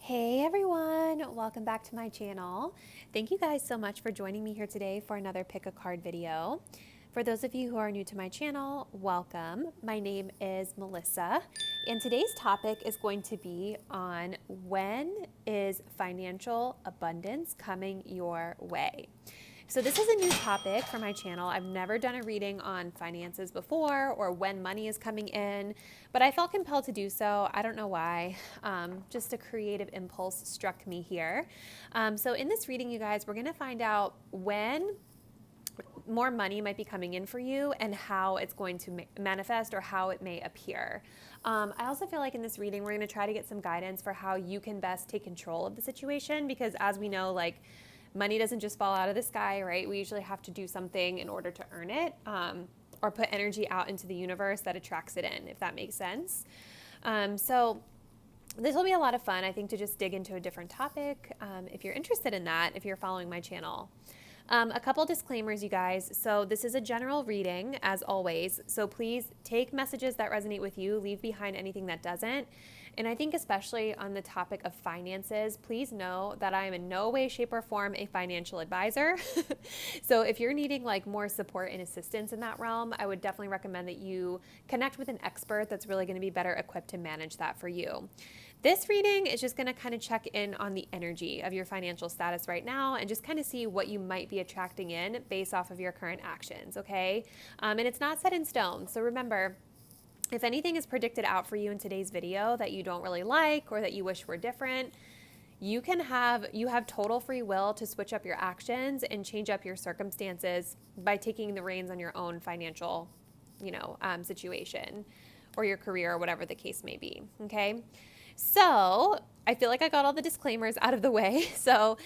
Hey everyone, welcome back to my channel. Thank you guys so much for joining me here today for another pick a card video. For those of you who are new to my channel, welcome. My name is Melissa, and today's topic is going to be on when is financial abundance coming your way. So this is a new topic for my channel. I've never done a reading on finances before or when money is coming in, but I felt compelled to do so. I don't know why. Just a creative impulse struck me here. So in this reading, you guys, we're going to find out when more money might be coming in for you and how it's going to manifest or how it may appear. I also feel like in this reading, we're going to try to get some guidance for how you can best take control of the situation because as we know, money doesn't just fall out of the sky, right? We usually have to do something in order to earn it or put energy out into the universe that attracts it in, if that makes sense. So this will be a lot of fun, I think, to just dig into a different topic if you're interested in that, if you're following my channel. A couple disclaimers, you guys. So this is a general reading, as always. So please take messages that resonate with you, leave behind anything that doesn't. And I think especially on the topic of finances, please know that I am in no way, shape, or form a financial advisor. So if you're needing more support and assistance in that realm, I would definitely recommend that you connect with an expert that's really going to be better equipped to manage that for you. This reading is just going to kind of check in on the energy of your financial status right now and just kind of see what you might be attracting in based off of your current actions, okay? And it's not set in stone. So remember, if anything is predicted out for you in today's video that you don't really like or that you wish were different, you have total free will to switch up your actions and change up your circumstances by taking the reins on your own financial, situation or your career or whatever the case may be, okay? So I feel like I got all the disclaimers out of the way. So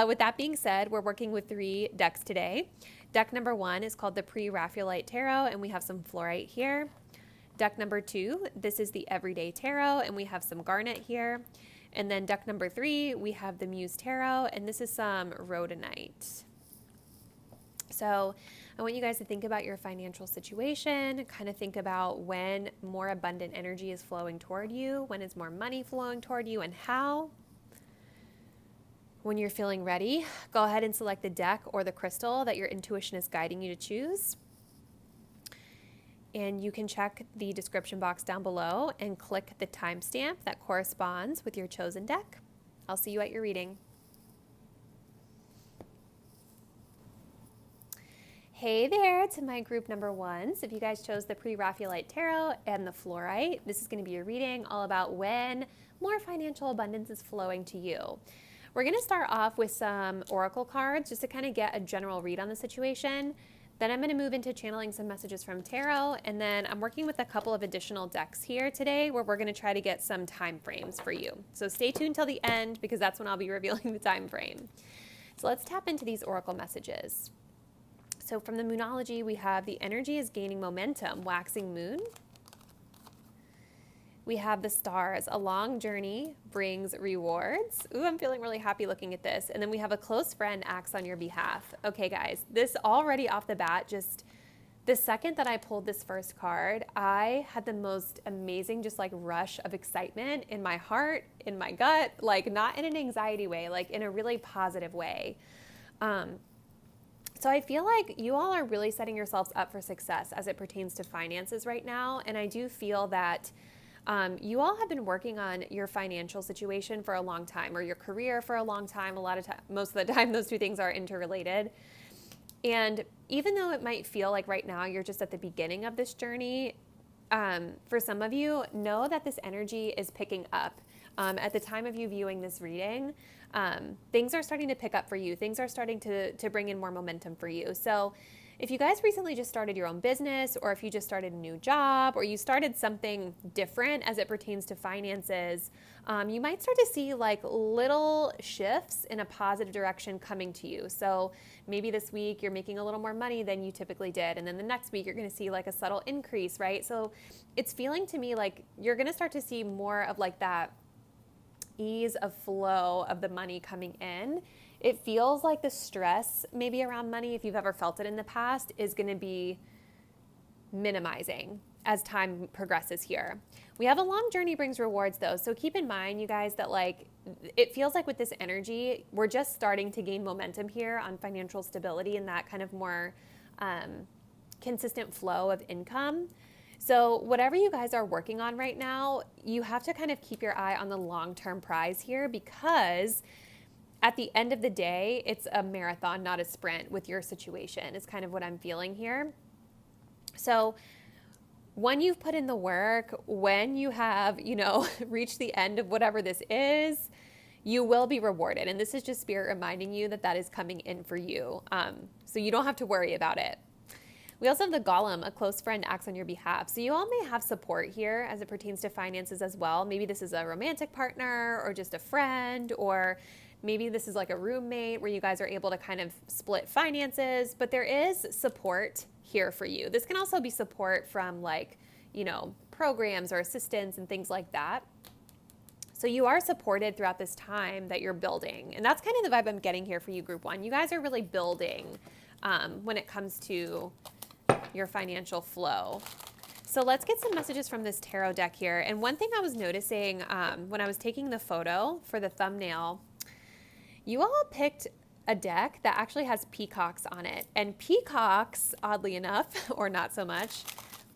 with that being said, we're working with 3 decks today. Deck number 1 is called the Pre-Raphaelite Tarot, and we have some fluorite here. Deck number 2, this is the Everyday Tarot, and we have some garnet here. And then deck number 3, we have the Muse Tarot, and this is some rhodonite. So I want you guys to think about your financial situation, kind of think about when more abundant energy is flowing toward you, when is more money flowing toward you, and how. When you're feeling ready, go ahead and select the deck or the crystal that your intuition is guiding you to choose. And you can check the description box down below and click the timestamp that corresponds with your chosen deck. I'll see you at your reading. Hey there to my group number 1. So if you guys chose the Pre-Raphaelite Tarot and the fluorite, this is going to be a reading all about when more financial abundance is flowing to you. We're going to start off with some oracle cards just to kind of get a general read on the situation. Then I'm going to move into channeling some messages from tarot, and then I'm working with a couple of additional decks here today where we're going to try to get some time frames for you. So stay tuned till the end because that's when I'll be revealing the time frame. So let's tap into these oracle messages. So from the Moonology, we have the energy is gaining momentum, waxing moon. We have the stars, a long journey brings rewards. Ooh, I'm feeling really happy looking at this. And then we have a close friend acts on your behalf. Okay, guys, this already off the bat, just the second that I pulled this first card, I had the most amazing rush of excitement in my heart, in my gut, not in an anxiety way, in a really positive way. So I feel like you all are really setting yourselves up for success as it pertains to finances right now. And I do feel that you all have been working on your financial situation for a long time or your career for a long time. Most of the time, those two things are interrelated. And even though it might feel like right now you're just at the beginning of this journey, for some of you, know that this energy is picking up. At the time of you viewing this reading, things are starting to pick up for you. Things are starting to bring in more momentum for you. So if you guys recently just started your own business, or if you just started a new job, or you started something different as it pertains to finances, you might start to see little shifts in a positive direction coming to you. So maybe this week you're making a little more money than you typically did. And then the next week you're going to see a subtle increase, right? So it's feeling to me like you're going to start to see more of that ease of flow of the money coming in. It feels like the stress maybe around money, if you've ever felt it in the past, is going to be minimizing as time progresses here. We have a long journey brings rewards though. So keep in mind, you guys, that like, it feels like with this energy, we're just starting to gain momentum here on financial stability and that kind of more consistent flow of income. So whatever you guys are working on right now, you have to kind of keep your eye on the long-term prize here, because at the end of the day, it's a marathon, not a sprint with your situation, is kind of what I'm feeling here. So when you've put in the work, when you have, reached the end of whatever this is, you will be rewarded. And this is just Spirit reminding you that that is coming in for you. So you don't have to worry about it. We also have the Golem, a close friend acts on your behalf. So you all may have support here as it pertains to finances as well. Maybe this is a romantic partner or just a friend, or maybe this is like a roommate where you guys are able to kind of split finances, but there is support here for you. This can also be support from like, programs or assistance and things like that. So you are supported throughout this time that you're building. And that's kind of the vibe I'm getting here for you, Group 1. You guys are really building when it comes to your financial flow. So let's get some messages from this tarot deck here. And one thing I was noticing when I was taking the photo for the thumbnail, you all picked a deck that actually has peacocks on it. And peacocks, oddly enough, or not so much,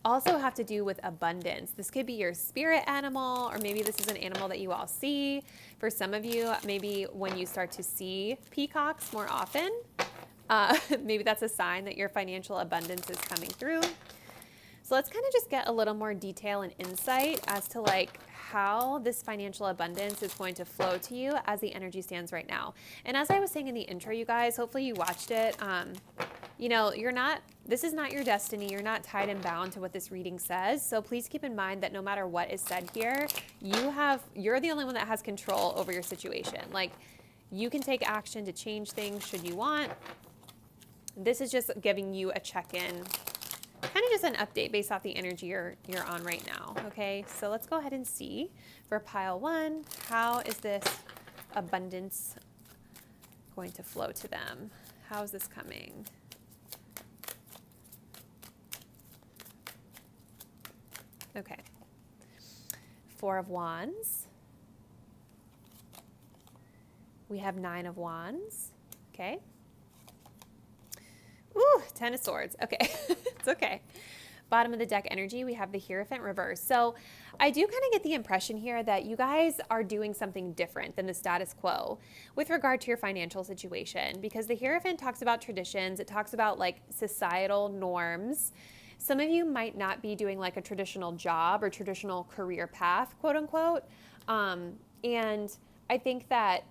also have to do with abundance. This could be your spirit animal, or maybe this is an animal that you all see. For some of you, maybe when you start to see peacocks more often, maybe that's a sign that your financial abundance is coming through. So let's kind of just get a little more detail and insight as to like how this financial abundance is going to flow to you as the energy stands right now. And as I was saying in the intro, you guys, hopefully you watched it. This is not your destiny. You're not tied and bound to what this reading says. So please keep in mind that no matter what is said here, you're the only one that has control over your situation. Like, you can take action to change things should you want. This is just giving you a check-in, kind of just an update based off the energy you're on right now, okay? So let's go ahead and see for pile 1, how is this abundance going to flow to them? How is this coming? Okay. 4 of Wands. We have 9 of Wands, okay? Ooh, 10 of Swords. Okay, it's okay. Bottom of the deck energy, we have the Hierophant reverse. So I do kind of get the impression here that you guys are doing something different than the status quo with regard to your financial situation, because the Hierophant talks about traditions. It talks about like societal norms. Some of you might not be doing like a traditional job or traditional career path, quote unquote. And I think that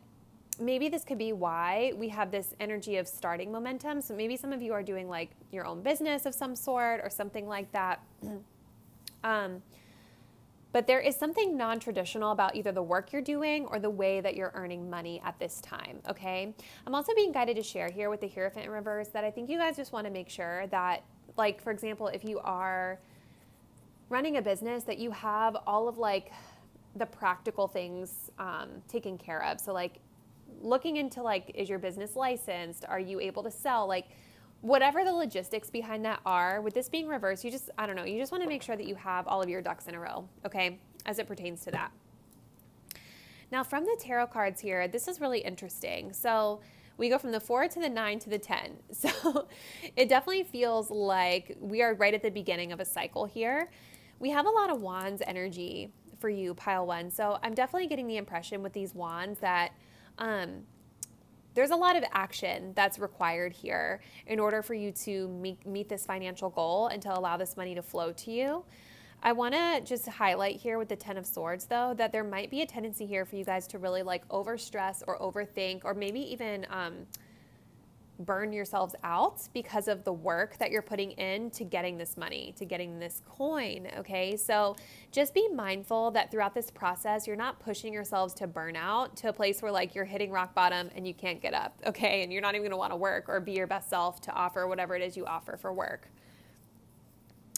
maybe this could be why we have this energy of starting momentum. So maybe some of you are doing like your own business of some sort or something like that. But there is something non-traditional about either the work you're doing or the way that you're earning money at this time, okay? I'm also being guided to share here with the Hierophant in reverse that I think you guys just want to make sure that, like, for example, if you are running a business, that you have all of like the practical things taken care of. So like, looking into like, is your business licensed? Are you able to sell? Like, whatever the logistics behind that are, with this being reversed, you just want to make sure that you have all of your ducks in a row, okay, as it pertains to that. Now from the tarot cards here, this is really interesting. So we go from the 4 to the 9 to the 10. So it definitely feels like we are right at the beginning of a cycle here. We have a lot of Wands energy for you, pile 1. So I'm definitely getting the impression with these Wands that there's a lot of action that's required here in order for you to meet this financial goal and to allow this money to flow to you. I want to just highlight here with the 10 of Swords, though, that there might be a tendency here for you guys to really like overstress or overthink, or maybe even burn yourselves out because of the work that you're putting in to getting this money, to getting this coin, okay? So just be mindful that throughout this process, you're not pushing yourselves to burnout, to a place where like you're hitting rock bottom and you can't get up, okay? And you're not even gonna wanna work or be your best self to offer whatever it is you offer for work.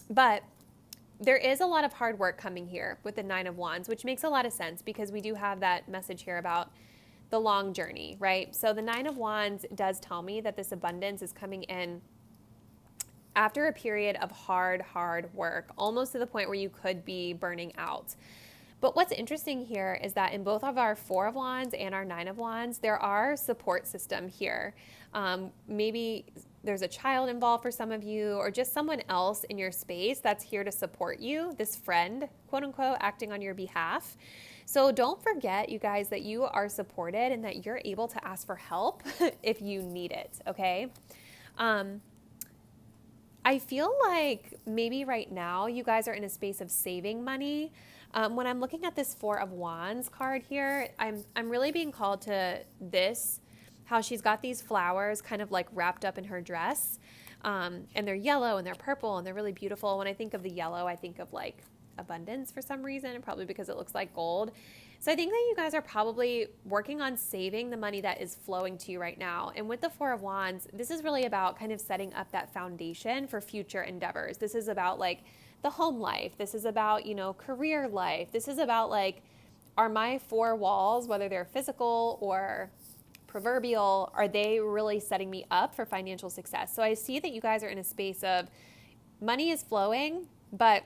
But there is a lot of hard work coming here with the 9 of Wands, which makes a lot of sense because we do have that message here about the long journey, right? So the 9 of Wands does tell me that this abundance is coming in after a period of hard work, almost to the point where you could be burning out. But what's interesting here is that in both of our Four of Wands and our Nine of Wands, there are support system here. Maybe there's a child involved for some of you, or just someone else in your space that's here to support you, this friend, quote unquote, acting on your behalf. So don't forget, you guys, that you are supported and that you're able to ask for help if you need it, okay? I feel like maybe right now you guys are in a space of saving money. When I'm looking at this Four of Wands card here, I'm really being called to this, how she's got these flowers kind of like wrapped up in her dress. And they're yellow and they're purple and they're really beautiful. When I think of the yellow, I think of like abundance for some reason, probably because it looks like gold. So I think that you guys are probably working on saving the money that is flowing to you right now. And with the Four of Wands, this is really about kind of setting up that foundation for future endeavors. This is about like the home life. This is about, you know, career life. This is about like, are my four walls, whether they're physical or proverbial, are they really setting me up for financial success? So I see that you guys are in a space of money is flowing, but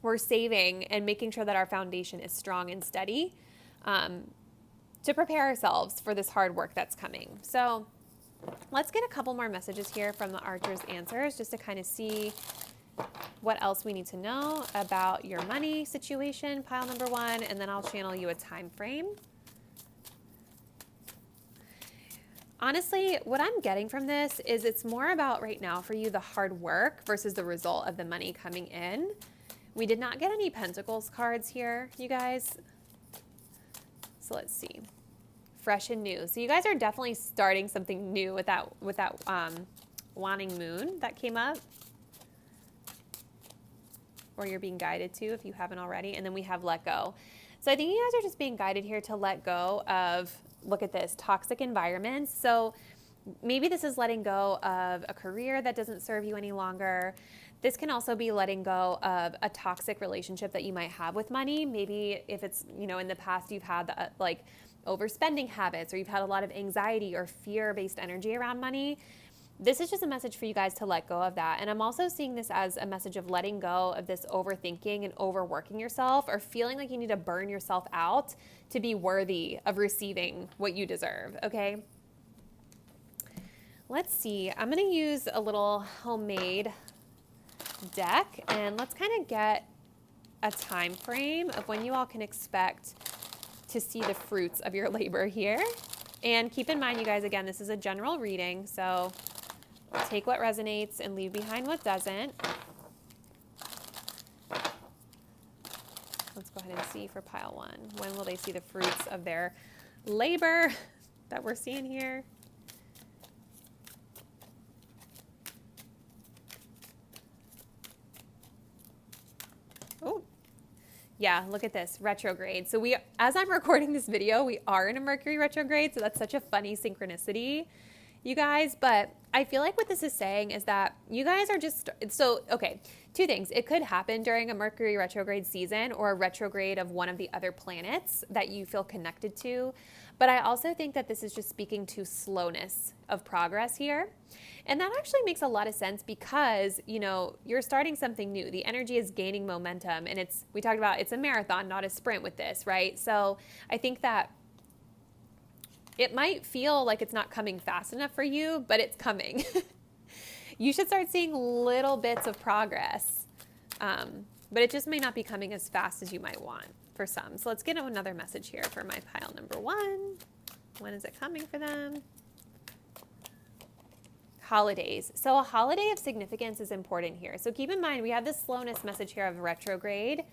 we're saving and making sure that our foundation is strong and steady to prepare ourselves for this hard work that's coming. So let's get a couple more messages here from the Archer's answers just to kind of see what else we need to know about your money situation, pile number one, and then I'll channel you a time frame. Honestly, what I'm getting from this is it's more about right now for you the hard work versus the result of the money coming in. We did not get any Pentacles cards here, you guys. So let's see. Fresh and new. So you guys are definitely starting something new with that wanting moon that came up. Or you're being guided to if you haven't already. And then we have let go. So I think you guys are just being guided here to let go of, look at this, toxic environments. So maybe this is letting go of a career that doesn't serve you any longer. This can also be letting go of a toxic relationship that you might have with money. Maybe if it's, you know, in the past you've had the, like overspending habits, or you've had a lot of anxiety or fear-based energy around money. This is just a message for you guys to let go of that. And I'm also seeing this as a message of letting go of this overthinking and overworking yourself, or feeling like you need to burn yourself out to be worthy of receiving what you deserve, okay? Let's see. I'm going to use a little homemade deck, and let's kind of get a time frame of when you all can expect to see the fruits of your labor here. And keep in mind, you guys, again, this is a general reading, so take what resonates and leave behind what doesn't. Let's go ahead and see for pile one. When will they see the fruits of their labor that we're seeing here? Oh, yeah, look at this, retrograde. So as I'm recording this video, we are in a Mercury retrograde, so that's such a funny synchronicity, you guys. But I feel like what this is saying is that you guys are just, so, okay, two things. It could happen during a Mercury retrograde season or a retrograde of one of the other planets that you feel connected to. But I also think that this is just speaking to slowness of progress here. And that actually makes a lot of sense because, you know, you're starting something new. The energy is gaining momentum, and we talked about it's a marathon, not a sprint with this, right? So I think that it might feel like it's not coming fast enough for you, but it's coming. You should start seeing little bits of progress, but it just may not be coming as fast as you might want for some. So let's get another message here for my pile number one. When is it coming for them? Holidays. So a holiday of significance is important here. So keep in mind, we have this slowness message here of retrograde.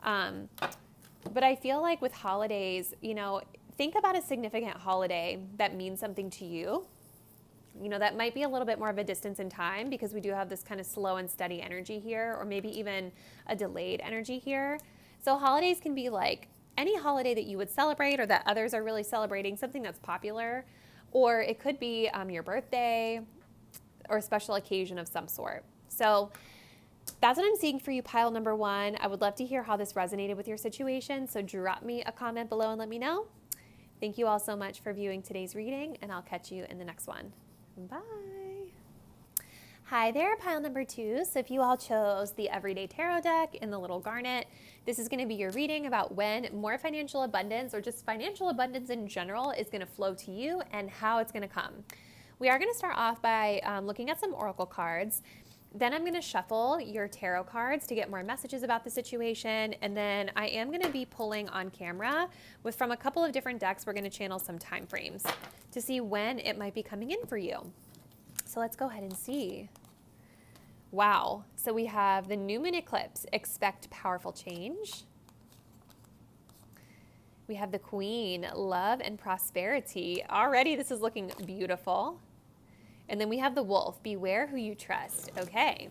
But I feel like with holidays, you know, think about a significant holiday that means something to you. You know, that might be a little bit more of a distance in time because we do have this kind of slow and steady energy here, or maybe even a delayed energy here. So holidays can be like any holiday that you would celebrate or that others are really celebrating, something that's popular, or it could be your birthday or a special occasion of some sort. So that's what I'm seeing for you, pile number one. I would love to hear how this resonated with your situation. So drop me a comment below and let me know. Thank you all so much for viewing today's reading, and I'll catch you in the next one. Bye. Hi there, pile number 2. So if you all chose the Everyday Tarot deck in the little garnet, this is going to be your reading about when more financial abundance or just financial abundance in general is going to flow to you and how it's going to come. We are going to start off by looking at some oracle cards. Then I'm going to shuffle your tarot cards to get more messages about the situation. And then I am going to be pulling on camera from a couple of different decks. We're going to channel some time frames to see when it might be coming in for you. So let's go ahead and see. Wow. So we have the new moon eclipse, expect powerful change. We have the Queen, love and prosperity. Already this is looking beautiful. And then we have the Wolf, beware who you trust. Okay.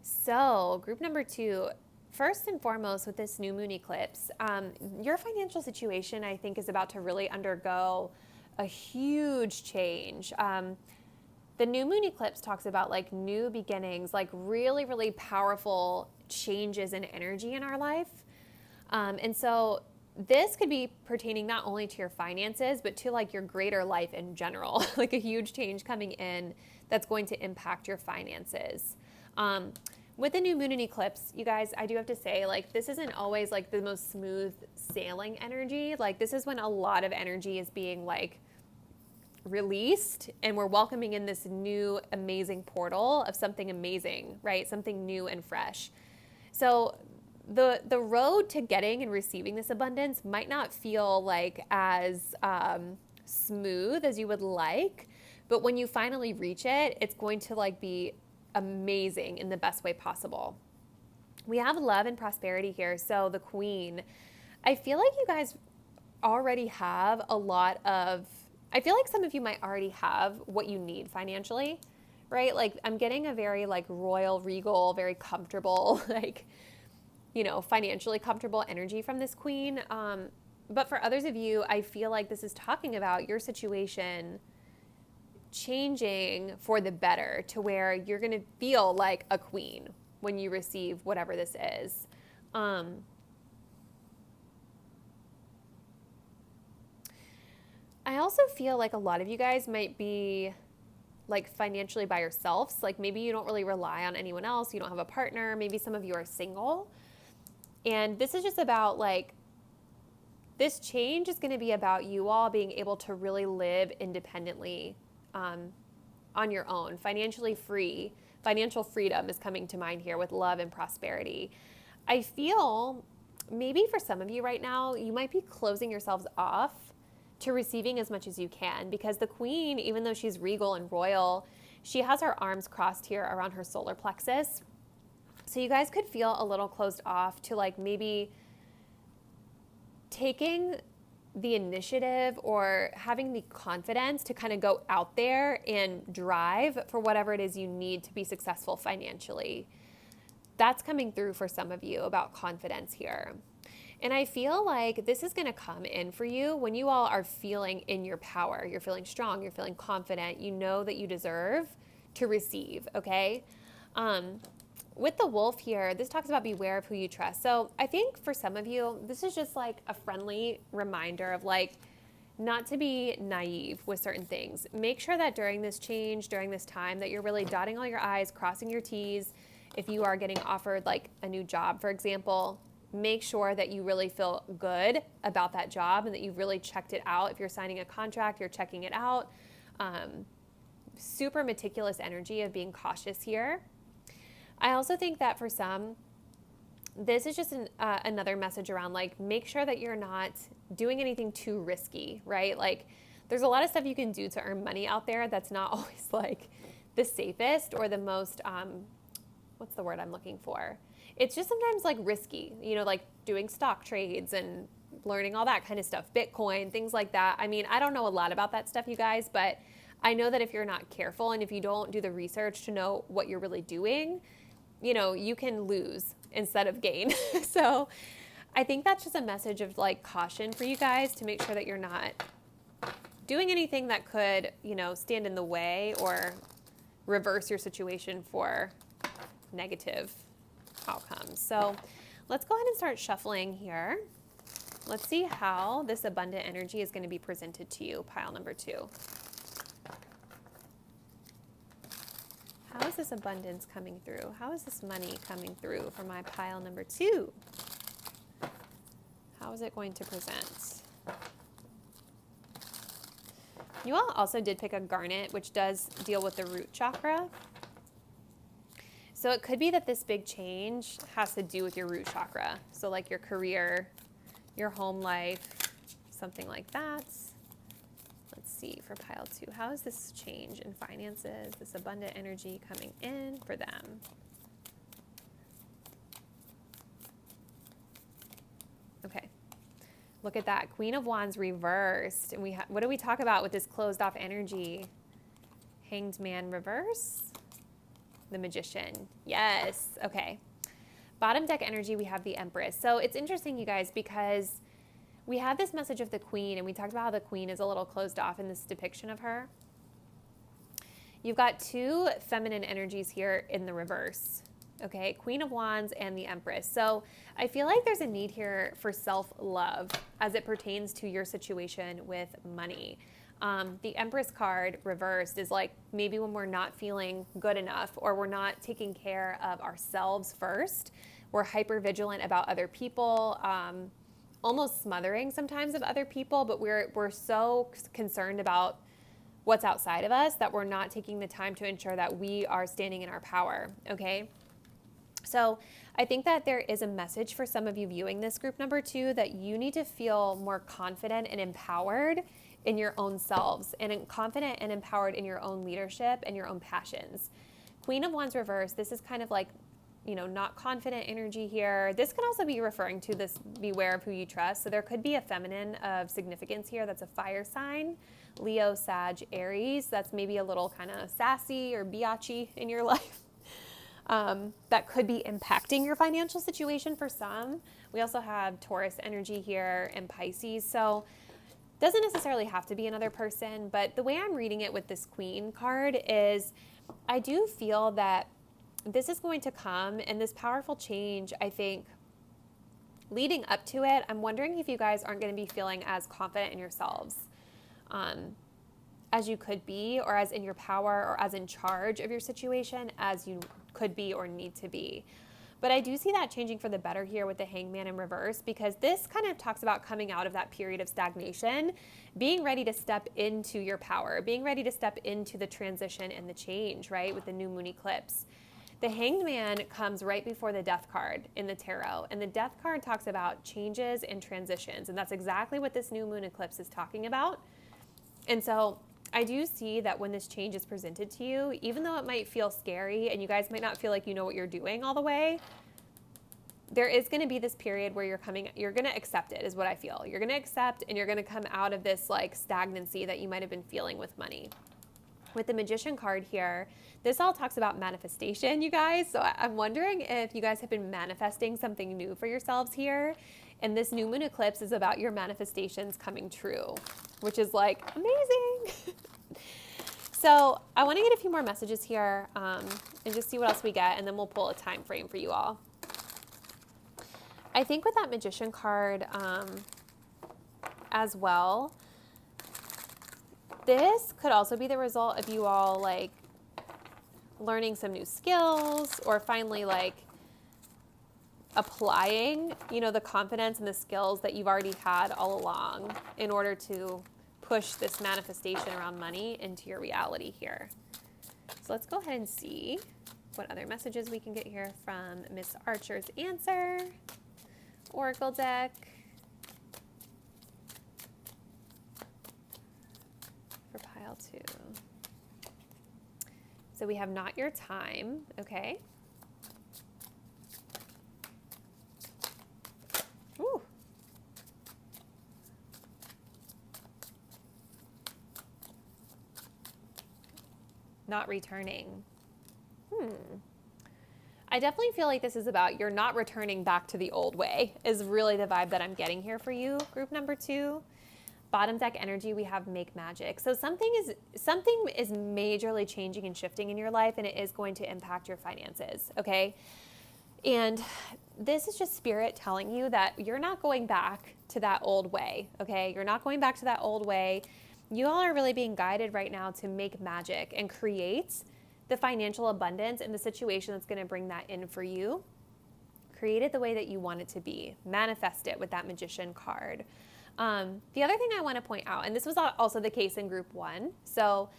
So group number 2, first and foremost with this new moon eclipse, your financial situation I think is about to really undergo a huge change. The new moon eclipse talks about like new beginnings, like really, really powerful changes in energy in our life. And so this could be pertaining not only to your finances, but to like your greater life in general, like a huge change coming in that's going to impact your finances. With the new moon and eclipse, you guys, I do have to say, like, this isn't always like the most smooth sailing energy. Like this is when a lot of energy is being like released and we're welcoming in this new amazing portal of something amazing, right? Something new and fresh. So the road to getting and receiving this abundance might not feel like as smooth as you would like, but when you finally reach it, it's going to like be amazing in the best way possible. We have love and prosperity here. So the Queen, I feel like you guys already have a lot of, I feel like some of you might already have what you need financially, right? Like I'm getting a very like royal, regal, very comfortable, like, you know, financially comfortable energy from this Queen. But for others of you, I feel like this is talking about your situation changing for the better to where you're going to feel like a queen when you receive whatever this is. I also feel like a lot of you guys might be like financially by yourselves. Like maybe you don't really rely on anyone else. You don't have a partner. Maybe some of you are single. And this is just about like, this change is going to be about you all being able to really live independently on your own, financially free. Financial freedom is coming to mind here with love and prosperity. I feel maybe for some of you right now, you might be closing yourselves off to receiving as much as you can, because the Queen, even though she's regal and royal, she has her arms crossed here around her solar plexus. So you guys could feel a little closed off to like maybe taking the initiative or having the confidence to kind of go out there and drive for whatever it is you need to be successful financially. That's coming through for some of you about confidence here. And I feel like this is going to come in for you when you all are feeling in your power. You're feeling strong. You're feeling confident. You know that you deserve to receive, okay? With the Wolf here, this talks about beware of who you trust. So I think for some of you, this is just like a friendly reminder of like not to be naive with certain things. Make sure that during this change, during this time, that you're really dotting all your I's, crossing your T's. If you are getting offered like a new job, for example, make sure that you really feel good about that job and that you've really checked it out. If you're signing a contract, you're checking it out. Super meticulous energy of being cautious here. I also think that for some, this is just another message around like, make sure that you're not doing anything too risky, right? Like there's a lot of stuff you can do to earn money out there that's not always like the safest or the most, what's the word I'm looking for? It's just sometimes like risky, you know, like doing stock trades and learning all that kind of stuff, Bitcoin, things like that. I mean, I don't know a lot about that stuff, you guys, but I know that if you're not careful and if you don't do the research to know what you're really doing, you know, you can lose instead of gain. So I think that's just a message of like caution for you guys to make sure that you're not doing anything that could, you know, stand in the way or reverse your situation for negative outcomes. So let's go ahead and start shuffling here. Let's see how this abundant energy is going to be presented to you, pile number 2. How is this abundance coming through? How is this money coming through for my pile number 2? How is it going to present? You all also did pick a garnet, which does deal with the root chakra. So it could be that this big change has to do with your root chakra. So like your career, your home life, something like that. Let's see for pile 2. How is this change in finances, this abundant energy coming in for them? Okay. Look at that. Queen of Wands reversed. And what do we talk about with this closed off energy? Hanged Man reverse. The Magician. Yes. Okay. Bottom deck energy, we have the Empress. So it's interesting, you guys, because we have this message of the Queen, and we talked about how the Queen is a little closed off in this depiction of her. You've got 2 feminine energies here in the reverse. Okay, Queen of Wands and the Empress. So I feel like there's a need here for self-love as it pertains to your situation with money. The Empress card reversed is like maybe when we're not feeling good enough or we're not taking care of ourselves first. We're hyper vigilant about other people, almost smothering sometimes of other people, but we're so concerned about what's outside of us that we're not taking the time to ensure that we are standing in our power, okay? So I think that there is a message for some of you viewing this group number 2 that you need to feel more confident and empowered in your own selves and confident and empowered in your own leadership and your own passions. Queen of Wands reverse, this is kind of like, you know, not confident energy here. This can also be referring to this beware of who you trust. So there could be a feminine of significance here that's a fire sign. Leo, Sag, Aries. That's maybe a little kind of sassy or biatchy in your life. That could be impacting your financial situation for some. We also have Taurus energy here and Pisces. So doesn't necessarily have to be another person, but the way I'm reading it with this Queen card is I do feel that this is going to come, and this powerful change, I think, leading up to it, I'm wondering if you guys aren't going to be feeling as confident in yourselves as you could be, or as in your power, or as in charge of your situation as you could be or need to be. But I do see that changing for the better here with the Hangman in reverse, because this kind of talks about coming out of that period of stagnation, being ready to step into your power, being ready to step into the transition and the change, right, with the new moon eclipse. The Hanged Man comes right before the Death card in the tarot, and the Death card talks about changes and transitions, and that's exactly what this new moon eclipse is talking about. And so I do see that when this change is presented to you, even though it might feel scary and you guys might not feel like you know what you're doing all the way, there is going to be this period where you're going to accept it, is what I feel. You're going to accept, and you're going to come out of this like stagnancy that you might have been feeling with money. With the Magician card here, this all talks about manifestation, you guys. So I'm wondering if you guys have been manifesting something new for yourselves here. And this new moon eclipse is about your manifestations coming true, which is like amazing. So I want to get a few more messages here and just see what else we get, and then we'll pull a time frame for you all. I think with that Magician card as well, this could also be the result of you all like learning some new skills, or finally like applying, you know, the confidence and the skills that you've already had all along in order to push this manifestation around money into your reality here. So let's go ahead and see what other messages we can get here from Miss Archer's answer Oracle deck. For pile 2. So we have not your time, okay? Ooh. Not returning. I definitely feel like this is about you're not returning back to the old way, is really the vibe that I'm getting here for you, group number 2. Bottom deck energy, we have make magic. So something is majorly changing and shifting in your life, and it is going to impact your finances, okay? And this is just spirit telling you that you're not going back to that old way, okay? You're not going back to that old way. You all are really being guided right now to make magic and create the financial abundance and the situation that's going to bring that in for you. Create it the way that you want it to be. Manifest it with that Magician card. The other thing I want to point out, and this was also the case in group 1, so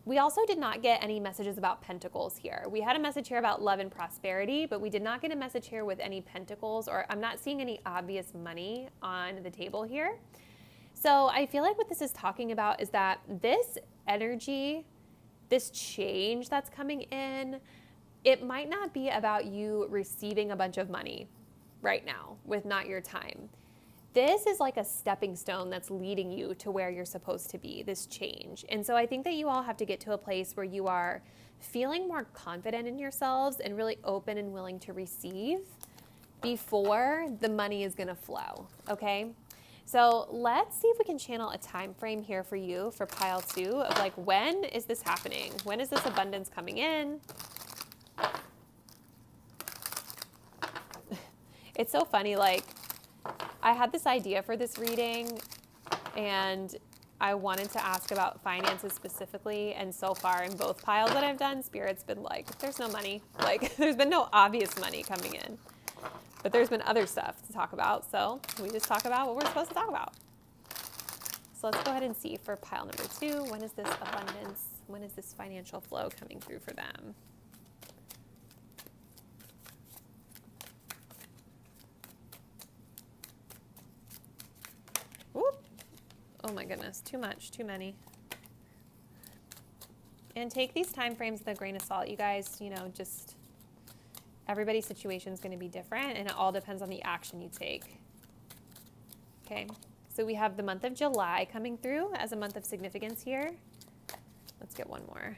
we also did not get any messages about pentacles here. We had a message here about love and prosperity, but we did not get a message here with any pentacles, or I'm not seeing any obvious money on the table here. So I feel like what this is talking about is that this energy, this change that's coming in, it might not be about you receiving a bunch of money right now with not your time. This is like a stepping stone that's leading you to where you're supposed to be, this change. And so I think that you all have to get to a place where you are feeling more confident in yourselves and really open and willing to receive before the money is going to flow, okay? So let's see if we can channel a time frame here for you for pile 2 of like, when is this happening? When is this abundance coming in? It's so funny, like, I had this idea for this reading and I wanted to ask about finances specifically, and so far in both piles that I've done, Spirit's been like, there's no money. Like, there's been no obvious money coming in. But there's been other stuff to talk about, so we just talk about what we're supposed to talk about. So let's go ahead and see for pile number 2, when is this abundance, when is this financial flow coming through for them? Whoop. Oh my goodness, too much, too many. And take these time frames with a grain of salt, you guys. You know, just everybody's situation is going to be different, and it all depends on the action you take. Okay, so we have the month of July coming through as a month of significance here. Let's get one more.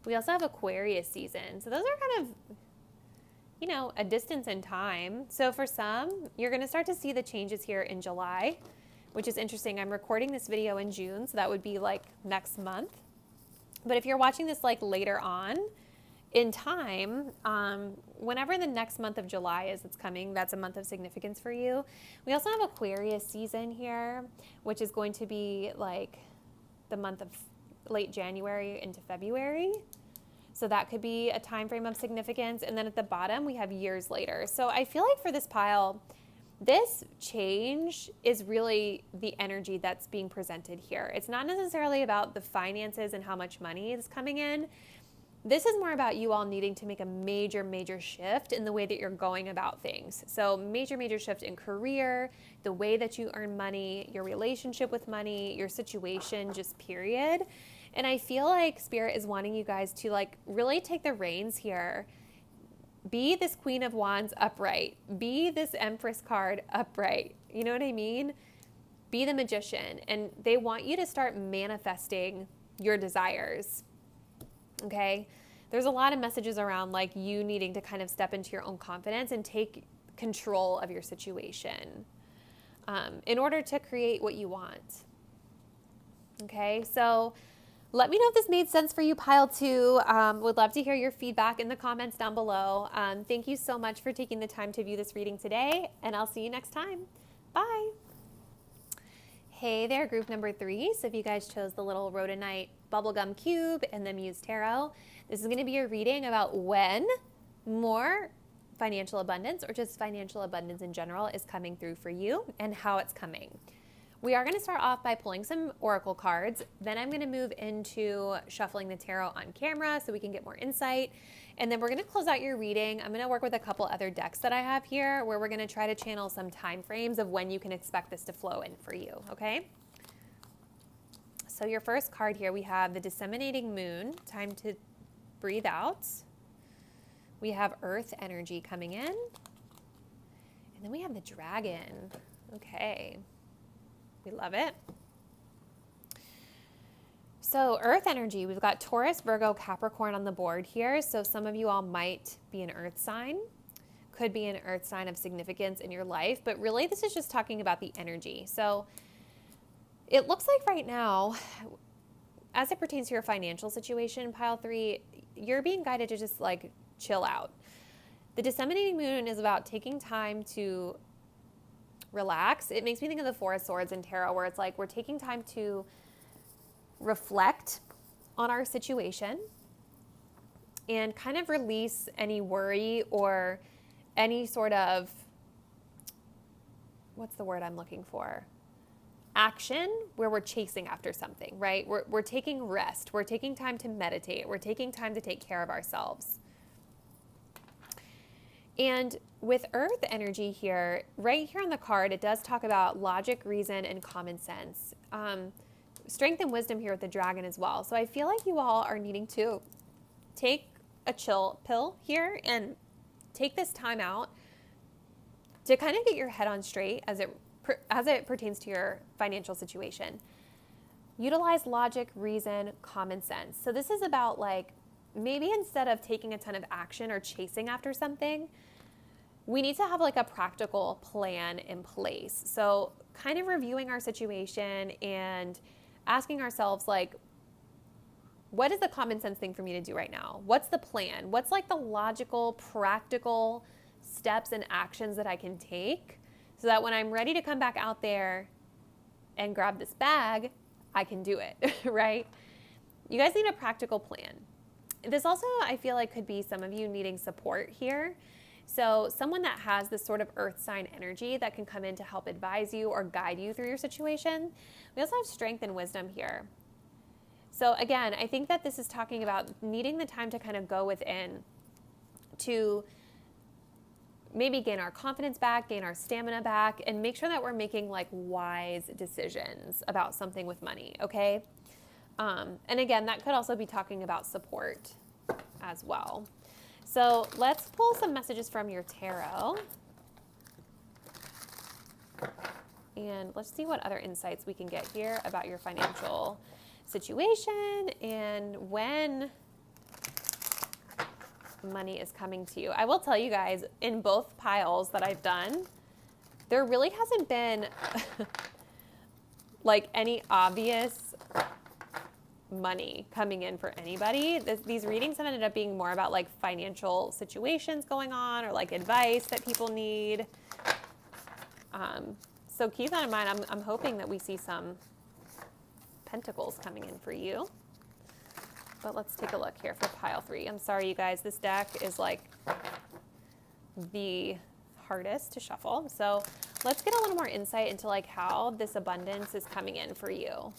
We also have Aquarius season. So those are kind of, you know, a distance in time. So for some, you're going to start to see the changes here in July, which is interesting. I'm recording this video in June, so that would be like next month. But if you're watching this like later on in time, whenever the next month of July is that's coming, that's a month of significance for you. We also have Aquarius season here, which is going to be like the month of late January into February. So that could be a time frame of significance. And then at the bottom, we have years later. So I feel like for this pile, this change is really the energy that's being presented here. It's not necessarily about the finances and how much money is coming in. This is more about you all needing to make a major, major shift in the way that you're going about things. So major, major shift in career, the way that you earn money, your relationship with money, your situation, just period. And I feel like Spirit is wanting you guys to like really take the reins here. Be this Queen of Wands upright. Be this Empress card upright. You know what I mean? Be the Magician. And they want you to start manifesting your desires. Okay? There's a lot of messages around like you needing to kind of step into your own confidence and take control of your situation in order to create what you want. Okay? So let me know if this made sense for you, pile 2. Would love to hear your feedback in the comments down below. Thank you so much for taking the time to view this reading today, and I'll see you next time. Bye. Hey there, group number 3. So if you guys chose the little rhodonite bubblegum cube and the Muse Tarot, this is going to be a reading about when more financial abundance, or just financial abundance in general, is coming through for you and how it's coming. We are going to start off by pulling some oracle cards. Then I'm going to move into shuffling the tarot on camera so we can get more insight. And then we're going to close out your reading. I'm going to work with a couple other decks that I have here where we're going to try to channel some time frames of when you can expect this to flow in for you, okay? So your first card here, we have the Disseminating Moon, time to breathe out. We have Earth energy coming in. And then we have the Dragon. Okay. We love it. So Earth energy, we've got Taurus, Virgo, Capricorn on the board here. So some of you all might be an Earth sign, could be an Earth sign of significance in your life, but really this is just talking about the energy. So it looks like right now, as it pertains to your financial situation, pile 3, you're being guided to just like chill out. The Disseminating Moon is about taking time to relax. It makes me think of the Four of Swords in tarot, where it's like we're taking time to reflect on our situation and kind of release any worry or any sort of, what's the word I'm looking for? Action where we're chasing after something, right? We're taking rest. We're taking time to meditate. We're taking time to take care of ourselves. And with Earth energy here, right here on the card, it does talk about logic, reason, and common sense. Strength and wisdom here with the dragon as well. So I feel like you all are needing to take a chill pill here and take this time out to kind of get your head on straight as it pertains to your financial situation. Utilize logic, reason, common sense. So this is about like, maybe instead of taking a ton of action or chasing after something, we need to have like a practical plan in place. So kind of reviewing our situation and asking ourselves like, what is the common sense thing for me to do right now? What's the plan? What's like the logical, practical steps and actions that I can take so that when I'm ready to come back out there and grab this bag, I can do it, right? You guys need a practical plan. This also, I feel like, could be some of you needing support here. So someone that has this sort of earth sign energy that can come in to help advise you or guide you through your situation. We also have strength and wisdom here. So again, I think that this is talking about needing the time to kind of go within to maybe gain our confidence back, gain our stamina back, and make sure that we're making like wise decisions about something with money, okay? And again, that could also be talking about support as well. So let's pull some messages from your tarot. And let's see what other insights we can get here about your financial situation and when money is coming to you. I will tell you guys, in both piles that I've done, there really hasn't been like any obvious money coming in for anybody. These readings have ended up being more about like financial situations going on or like advice that people need. So keep that in mind. I'm hoping that we see some pentacles coming in for you. But let's take a look here for pile 3. I'm sorry, you guys. This deck is like the hardest to shuffle. So let's get a little more insight into like how this abundance is coming in for you.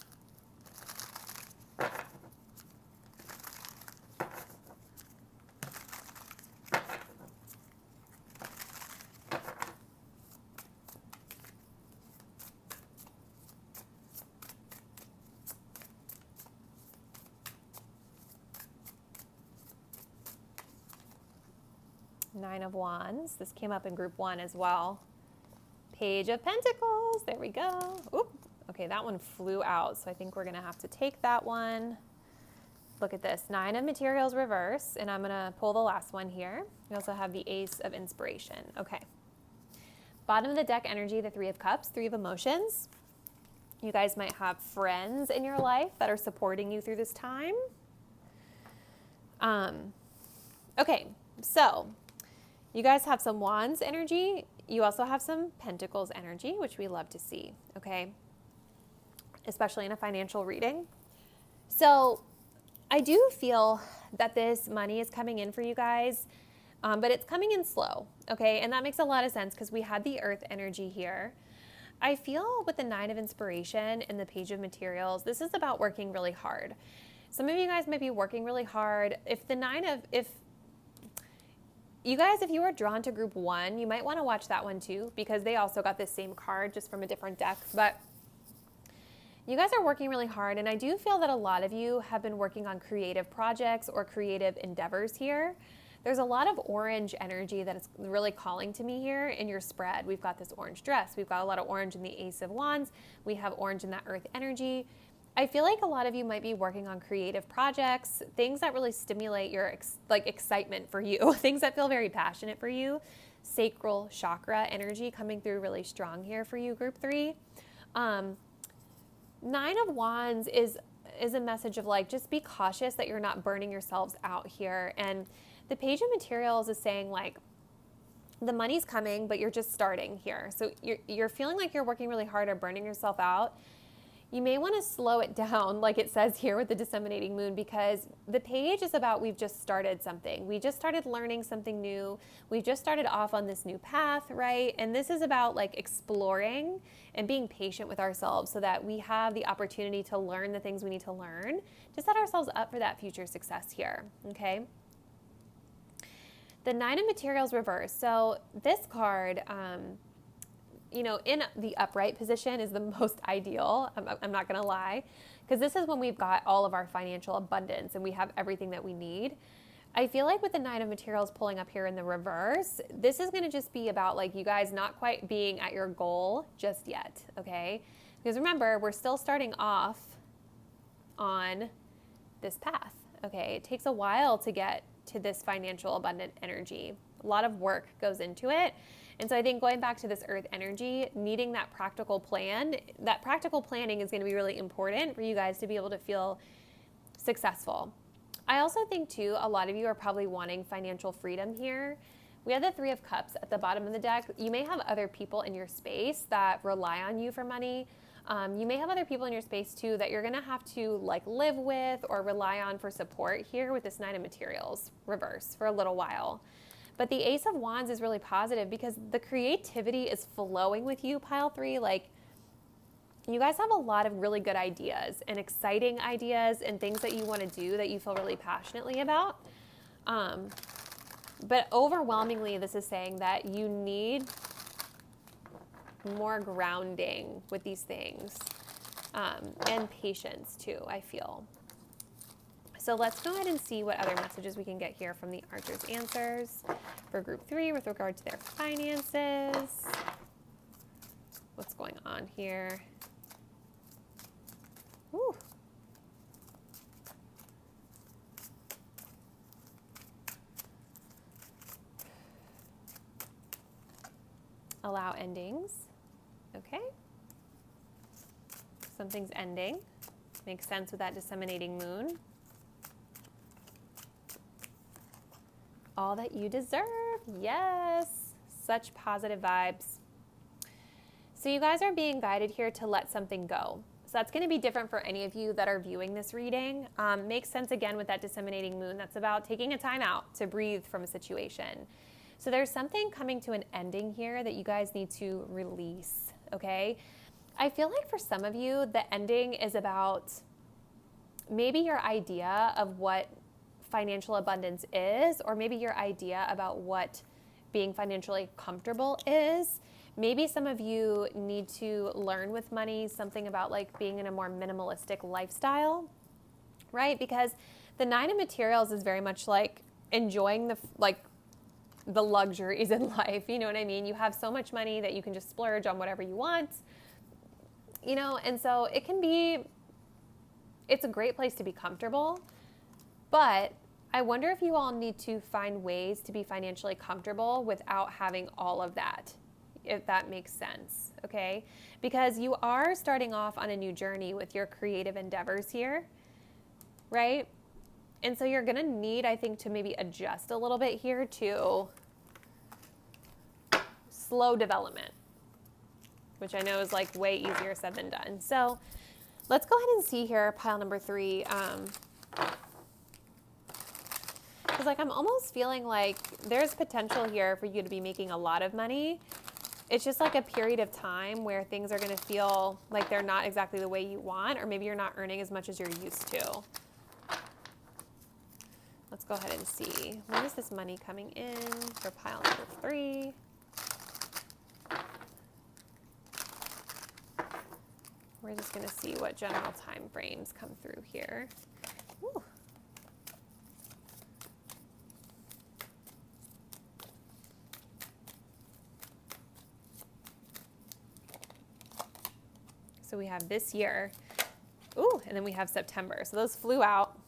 Nine of Wands. This came up in group 1 as well. Page of Pentacles. There we go. Oop. Okay, that one flew out, so I think we're going to have to take that one. Look at this. 9 of Materials reverse, and I'm going to pull the last one here. We also have the Ace of Inspiration. Okay. Bottom of the deck energy, the 3 of Cups, 3 of Emotions. You guys might have friends in your life that are supporting you through this time. Okay, so you guys have some Wands energy. You also have some Pentacles energy, which we love to see, okay? Especially in a financial reading. So I do feel that this money is coming in for you guys, but it's coming in slow, okay? And that makes a lot of sense because we had the Earth energy here. I feel with the 9 of Inspiration and the Page of Materials, this is about working really hard. Some of you guys might be working really hard. If you guys, if you were drawn to group 1, you might want to watch that one too, because they also got this same card just from a different deck. But you guys are working really hard, and I do feel that a lot of you have been working on creative projects or creative endeavors here. There's a lot of orange energy that is really calling to me here in your spread. We've got this orange dress. We've got a lot of orange in the Ace of Wands. We have orange in that Earth energy. I feel like a lot of you might be working on creative projects, things that really stimulate your excitement for you, things that feel very passionate for you. Sacral chakra energy coming through really strong here for you, group 3. 9 of Wands is a message of like, just be cautious that you're not burning yourselves out here. And the Page of Materials is saying like, the money's coming, but you're just starting here. So you're feeling like you're working really hard or burning yourself out. you may want to slow it down, like it says here with the disseminating moon, because the page is about we've just started something. We just started learning something new. We've just started off on this new path, right? And this is about like exploring and being patient with ourselves so that we have the opportunity to learn the things we need to learn to set ourselves up for that future success here, okay? The Nine of Materials reverse. So this card, you know, in the upright position is the most ideal. I'm not going to lie, because this is when we've got all of our financial abundance and we have everything that we need. I feel like with the Nine of Materials pulling up here in the reverse, this is going to just be about like you guys not quite being at your goal just yet, okay? Because remember, we're still starting off on this path, okay? It takes a while to get to this financial abundant energy. A lot of work goes into it. And so I think going back to this earth energy, needing that practical plan, that practical planning is going to be really important for you guys to be able to feel successful. I also think too, a lot of you are probably wanting financial freedom here. We have the Three of Cups at the bottom of the deck. You may have other people in your space that rely on you for money. You may have other people in your space too that you're going to have to like live with or rely on for support here with this Nine of Materials reverse for a little while. But the Ace of Wands is really positive because the creativity is flowing with you, pile 3. Like, you guys have a lot of really good ideas and exciting ideas and things that you want to do that you feel really passionately about. But overwhelmingly, this is saying that you need more grounding with these things, and patience too, I feel. So let's go ahead and see what other messages we can get here from the Archer's answers for group 3 with regard to their finances. What's going on here? Woo. Allow endings. Okay. Something's ending. Makes sense with that disseminating moon. All that you deserve. Yes. Such positive vibes. So you guys are being guided here to let something go. So that's going to be different for any of you that are viewing this reading. Makes sense again with that disseminating moon. That's about taking a time out to breathe from a situation. So there's something coming to an ending here that you guys need to release, okay? I feel like for some of you, the ending is about maybe your idea of what financial abundance is, or maybe your idea about what being financially comfortable is. Maybe some of you need to learn with money something about like being in a more minimalistic lifestyle, right? Because the Nine of Materials is very much like enjoying the luxuries in life, you know what I mean? You have so much money that you can just splurge on whatever you want, you know, and so it's a great place to be comfortable, but I wonder if you all need to find ways to be financially comfortable without having all of that, if that makes sense, okay? Because you are starting off on a new journey with your creative endeavors here, right? And so you're going to need, I think, to maybe adjust a little bit here to slow development, which I know is like way easier said than done. So let's go ahead and see here, pile number 3. Because like I'm almost feeling like there's potential here for you to be making a lot of money. It's just like a period of time where things are going to feel like they're not exactly the way you want, or maybe you're not earning as much as you're used to. Let's go ahead and see. When is this money coming in for pile number 3? We're just going to see what general time frames come through here. Woo. So we have this year. Ooh, and then we have September. So those flew out.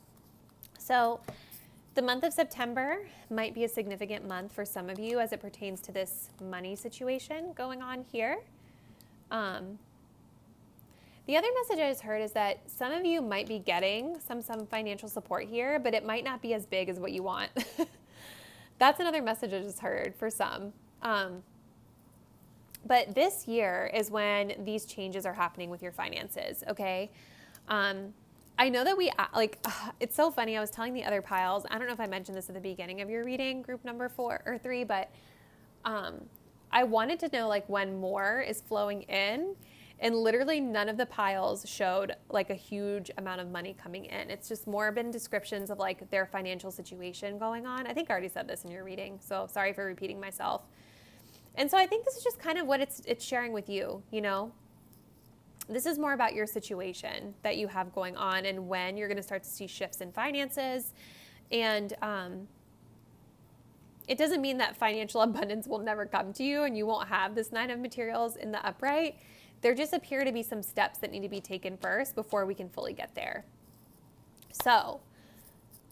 So the month of September might be a significant month for some of you as it pertains to this money situation going on here. The other message I just heard is that some of you might be getting some financial support here, but it might not be as big as what you want. That's another message I just heard for some. But this year is when these changes are happening with your finances, okay? I know that it's so funny. I was telling the other piles, I don't know if I mentioned this at the beginning of your reading, group number 4 or 3, but I wanted to know like when more is flowing in, and literally none of the piles showed like a huge amount of money coming in. It's just more been descriptions of like their financial situation going on. I think I already said this in your reading, so sorry for repeating myself. And so I think this is just kind of what it's sharing with you, you know? This is more about your situation that you have going on and when you're going to start to see shifts in finances. And it doesn't mean that financial abundance will never come to you and you won't have this 9 of materials in the upright. There just appear to be some steps that need to be taken first before we can fully get there. So,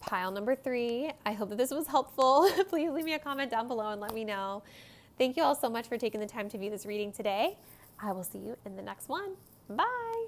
pile number 3, I hope that this was helpful. Please leave me a comment down below and let me know. Thank you all so much for taking the time to view this reading today. I will see you in the next one. Bye.